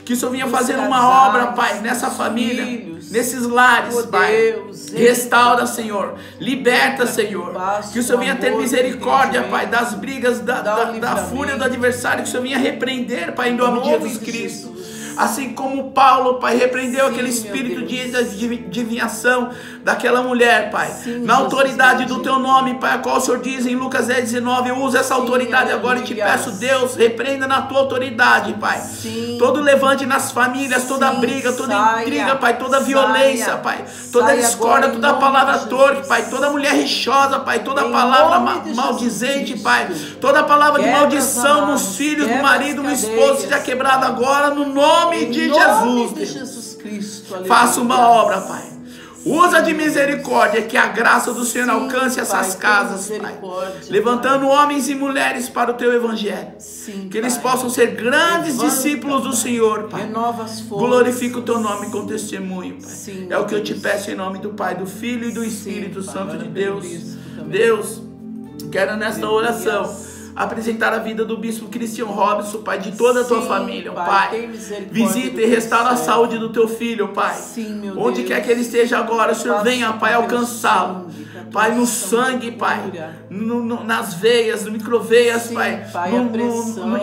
Que o Senhor venha fazer uma obra, Pai, nessa família, nesses lares, Pai. Restaura, Senhor. Liberta, Senhor. Que o Senhor venha ter misericórdia, Pai, das brigas, da fúria do adversário. Que o Senhor venha repreender, Pai, em nome de Jesus Cristo. Assim como Paulo, Pai, repreendeu aquele espírito de adivinhação daquela mulher, Pai. Na autoridade do teu nome, Pai, a qual o Senhor diz em Lucas 10:19, eu uso essa autoridade agora e te peço, Deus, repreenda na tua autoridade, Pai. Todo levante nas famílias, toda briga, toda intriga, Pai, toda violência, Pai, toda discórdia, toda palavra torpe, Pai, toda mulher rixosa, Pai, toda palavra maldizente, Pai, toda palavra de maldição nos filhos, no marido, no esposo, seja quebrada agora, no nome de Jesus, Cristo. Faça uma obra, Pai. Usa de misericórdia, que a graça do Senhor alcance essas casas, Pai. Levantando homens e mulheres para o teu evangelho. Que eles possam ser grandes discípulos do Senhor, Pai. Glorifica o teu nome com testemunho, Pai. É o que eu te peço em nome do Pai, do Filho e do Espírito Santo de Deus. Deus, quero nesta oração apresentar a vida do bispo Cristian Robson, Pai, de toda a tua família, Pai. Visita e restaura a saúde do teu filho, Pai. Onde quer que ele esteja agora, o Senhor venha, Pai, alcançá-lo. Pai, no sangue, Pai, nas veias, no microveias, Pai,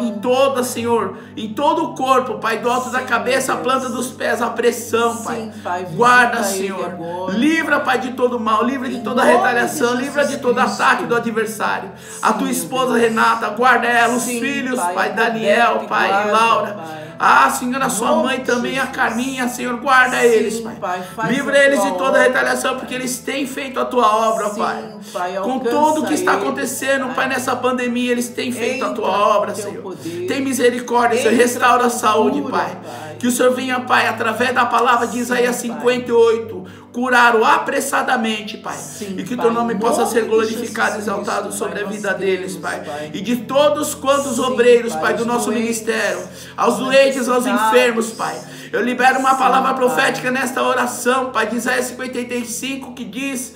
em toda, Senhor, em todo o corpo, Pai, do alto da cabeça, a planta dos pés, a pressão, Pai. Guarda, Senhor. Livra, Pai, de todo mal, livra de toda retaliação, livra de todo ataque do adversário. A tua esposa Renata, guarda ela, os filhos, Pai, Daniel, Pai, e Laura. Ah, Senhor, a sua mãe também, a Carminha, Senhor, guarda eles, Pai. Livra eles de toda retaliação, porque eles têm feito a tua obra, Pai. Com tudo que está acontecendo, Pai, nessa pandemia, eles têm feito a tua obra, Senhor. Tem misericórdia, Senhor, restaura a saúde, Pai. Que o Senhor venha, Pai, através da palavra de Isaías 58, curar-o apressadamente, Pai. E que o teu nome possa ser glorificado e exaltado sobre a vida deles, Pai. E de todos quantos obreiros, Pai, do nosso ministério, aos doentes, aos enfermos, Pai. Eu libero uma palavra profética nesta oração, Pai, de Isaías 55, que diz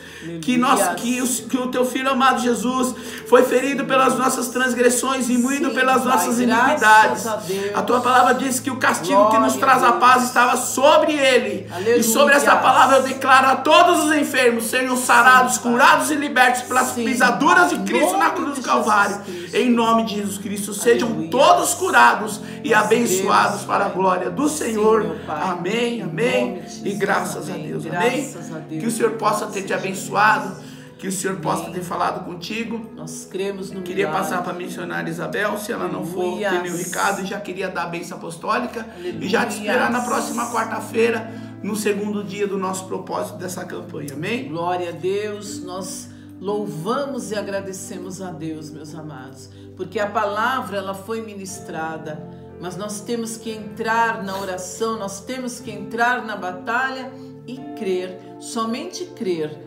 que o teu filho amado Jesus foi ferido pelas nossas transgressões e moído pelas nossas iniquidades. A tua palavra diz que o castigo que nos traz a paz estava sobre ele. E sobre essa palavra eu declaro a todos os enfermos sejam sarados, curados e libertos pelas pisaduras de Cristo na cruz do Calvário. Em nome de Jesus Cristo, sejam todos curados e abençoados para a glória do Senhor. Amém, amém. E graças a Deus, amém. Que o Senhor possa ter te abençoado, que o Senhor possa ter falado contigo. Nós cremos no Queria passar para a missionária Isabel, se ela não for, tem meu recado, e já queria dar a bênção apostólica e já te esperar na próxima quarta-feira, no segundo dia do nosso propósito dessa campanha, amém? Glória a Deus, nós louvamos e agradecemos a Deus, meus amados, porque a palavra ela foi ministrada, mas nós temos que entrar na oração, nós temos que entrar na batalha e crer, somente crer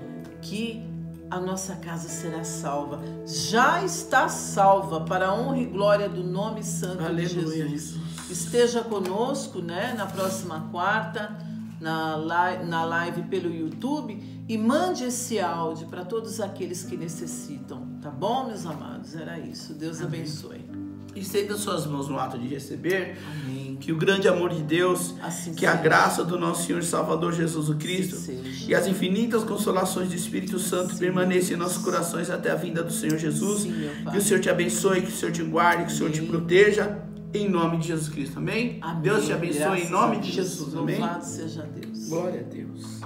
que a nossa casa será salva. Já está salva para a honra e glória do nome santo de Jesus. Esteja conosco, né, na próxima quarta, na live pelo YouTube, e mande esse áudio para todos aqueles que necessitam, tá bom, meus amados? Era isso. Deus abençoe. Estenda suas mãos no ato de receber. Amém. Que o grande amor de Deus, assim que a graça do nosso Senhor e Salvador Jesus Cristo e as infinitas consolações do Espírito Santo permaneçam em nossos corações até a vinda do Senhor Jesus. Que o Senhor te abençoe, que o Senhor te guarde, que o Senhor te proteja, em nome de Jesus Cristo. Amém? Deus te abençoe em nome de Jesus. Amém? Louvado seja Deus. Glória a Deus.